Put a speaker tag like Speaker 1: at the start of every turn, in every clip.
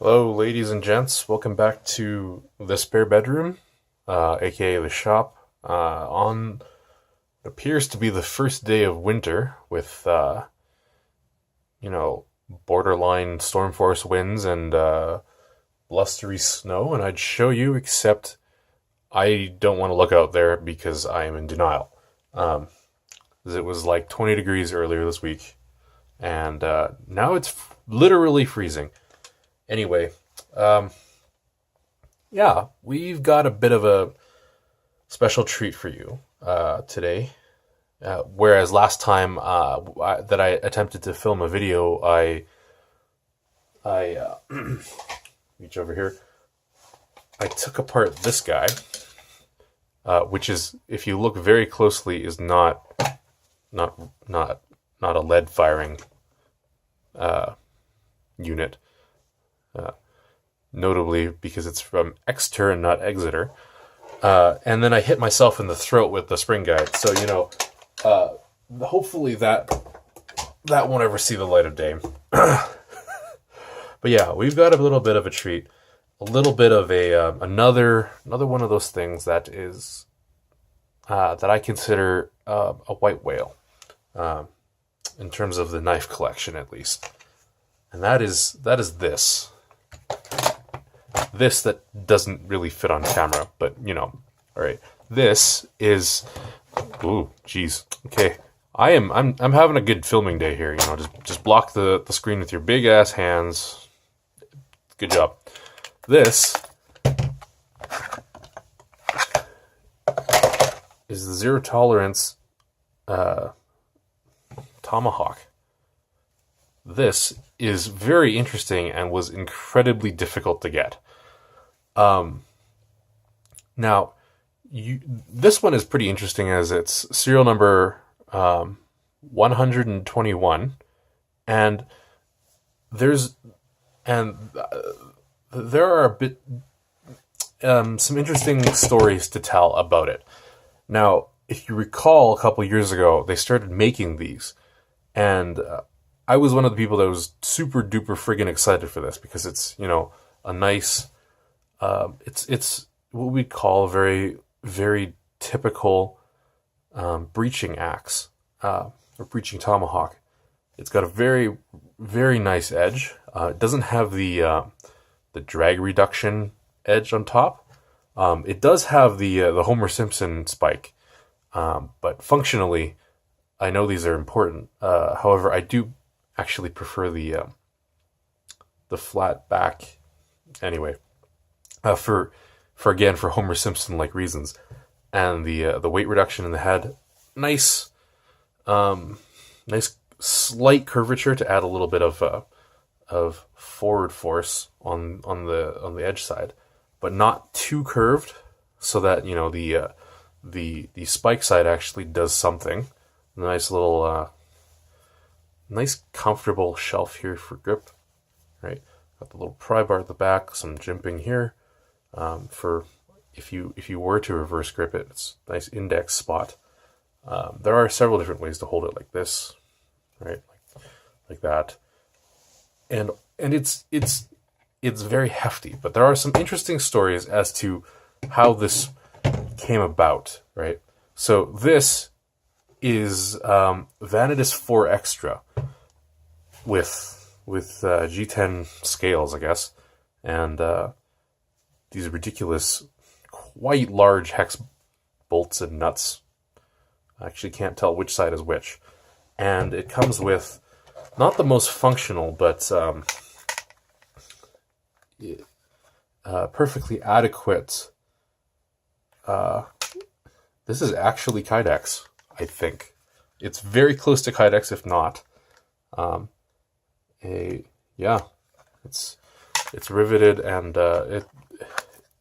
Speaker 1: Hello, ladies and gents. Welcome back to the spare bedroom, aka the shop. On what appears to be the first day of winter, with borderline storm force winds and blustery snow. And I'd show you, except I don't want to look out there because I am in denial. 'Cause it was like 20 degrees earlier this week, and now it's literally freezing. Anyway, yeah, we've got a bit of a special treat for you today. Whereas last time that I attempted to film a video, I reach over here. I took apart this guy, which is, if you look very closely, is not a lead firing unit. Notably because it's from Exeter and not Exeter. And then I hit myself in the throat with the spring guide. So, hopefully that won't ever see the light of day. But yeah, we've got a little bit of a treat. A little bit of another one of those things that is that I consider a white whale, in terms of the knife collection at least. And that is this. This that doesn't really fit on camera, but all right. This is, ooh, geez. Okay, I'm having a good filming day here. Just block the screen with your big ass hands. Good job. This is the zero tolerance tomahawk. This is very interesting and was incredibly difficult to get. Now, this one is pretty interesting as it's serial number 121, and there are a bit some interesting stories to tell about it. Now, if you recall, a couple years ago, they started making these, and I was one of the people that was super duper friggin' excited for this because it's a nice. It's what we call a very, very typical breaching axe or breaching tomahawk. It's got a very, very nice edge. It doesn't have the drag reduction edge on top. It does have the Homer Simpson spike, but functionally, I know these are important. However, I do actually prefer the flat back. Anyway. For Homer Simpson like reasons, and the weight reduction in the head, nice slight curvature to add a little bit of forward force on the edge side, but not too curved, so that the spike side actually does something. Nice little nice comfortable shelf here for grip, right? Got the little pry bar at the back, some jimping here. For if you were to reverse grip it, it's a nice index spot. There are several different ways to hold it, like this, right, like that, and it's very hefty. But there are some interesting stories as to how this came about, right? So this is Vanitas 4 Extra with G10 scales, I guess, and these ridiculous, quite large hex bolts and nuts. I actually can't tell which side is which. And it comes with not the most functional, but perfectly adequate. This is actually Kydex, I think. It's very close to Kydex, if not. It's riveted, and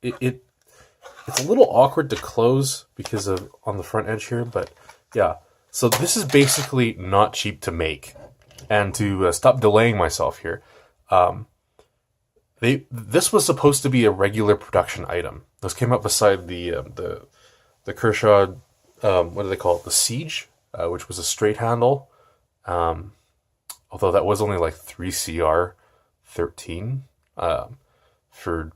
Speaker 1: it's a little awkward to close because of on the front edge here, but yeah. So this is basically not cheap to make. And to stop delaying myself here, this was supposed to be a regular production item. This came up beside the Kershaw, what do they call it? The Siege, which was a straight handle. Although that was only like 3CR 13. for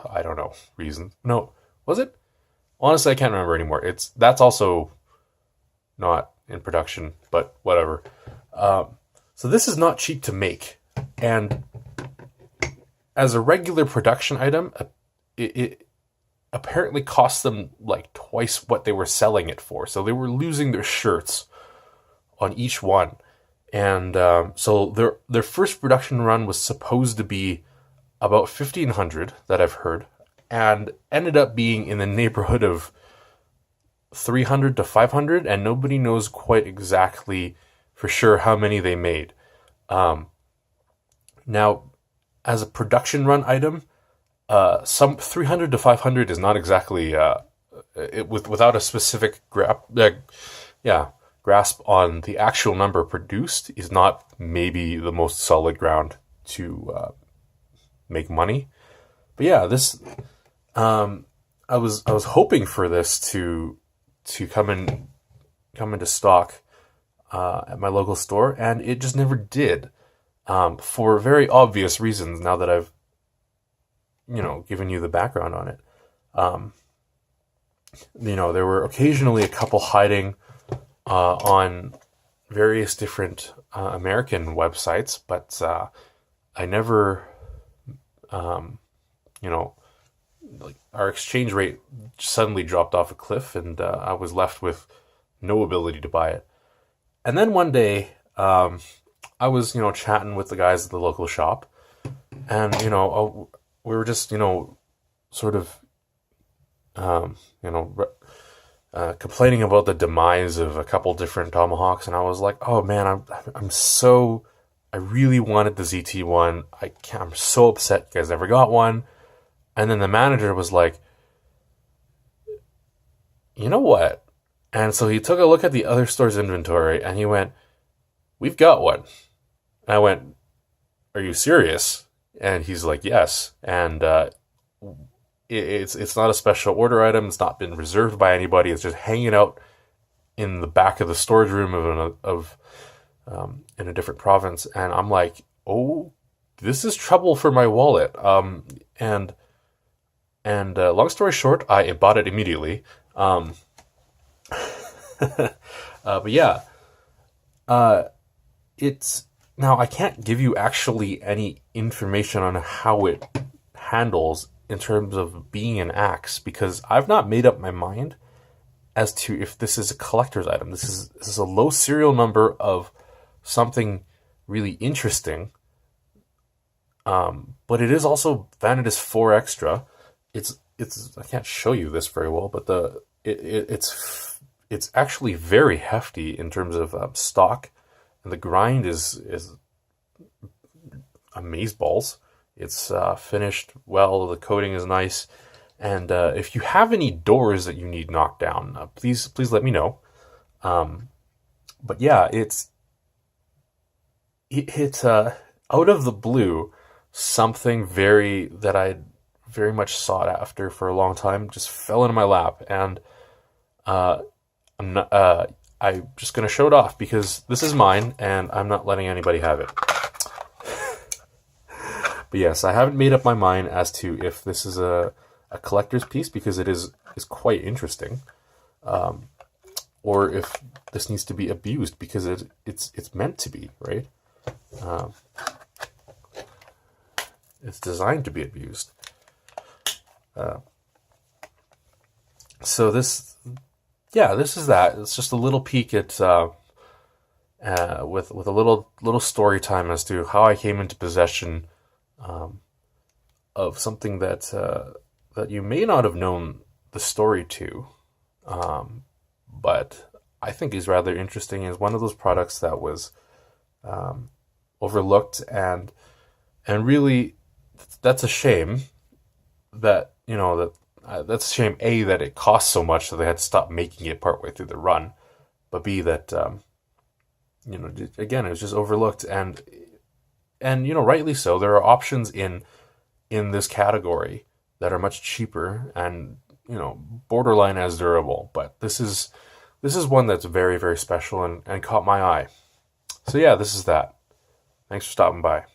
Speaker 1: I don't know reason. No, was it? Honestly, I can't remember anymore. That's also not in production, but whatever. So this is not cheap to make, and as a regular production item, it apparently cost them like twice what they were selling it for. So they were losing their shirts on each one. And so their first production run was supposed to be about 1,500 that I've heard, and ended up being in the neighborhood of 300 to 500, and nobody knows quite exactly for sure how many they made. Now, as a production run item, some 300 to 500 is not exactly without a specific grasp on the actual number produced is not maybe the most solid ground to make money. But yeah, this I was hoping for this to come into stock at my local store, and it just never did, for very obvious reasons. Now that I've given you the background on it, there were occasionally a couple hiding on various different American websites, but I never, like our exchange rate suddenly dropped off a cliff, and I was left with no ability to buy it. And then one day, I was chatting with the guys at the local shop, and we were just sort of complaining about the demise of a couple different tomahawks, and I was like, oh man, I really wanted the ZT one. I'm so upset you guys never got one. And then the manager was like, you know what? And so he took a look at the other store's inventory, and he went, we've got one. And I went, are you serious? And he's like, yes. And it's not a special order item. It's not been reserved by anybody. It's just hanging out in the back of the storage room in a different province. And I'm like, oh, this is trouble for my wallet. And long story short, I bought it immediately. But yeah, it's now I can't give you actually any information on how it handles in terms of being an axe, because I've not made up my mind as to if this is a collector's item. This is a low serial number of something really interesting. But it is also Vanitas 4 Extra. It's I can't show you this very well, but it's actually very hefty in terms of stock, and the grind is amazeballs. It's finished well. The coating is nice, and if you have any doors that you need knocked down, please let me know. But yeah, it's out of the blue, something that I very much sought after for a long time just fell into my lap, and I'm just gonna show it off because this is mine, and I'm not letting anybody have it. But yes, I haven't made up my mind as to if this is a collector's piece, because it is quite interesting, or if this needs to be abused because it's meant to be, right? It's designed to be abused. So this is that. It's just a little peek at with a little story time as to how I came into possession of something that you may not have known the story to, but I think is rather interesting. Is one of those products that was overlooked, and really that's a shame. That that's a shame. A, that it cost so much that they had to stop making it partway through the run, but B, that again, it was just overlooked, and rightly so. There are options in this category that are much cheaper and borderline as durable, but this is one that's very, very special and caught my eye. So yeah, this is that. Thanks for stopping by.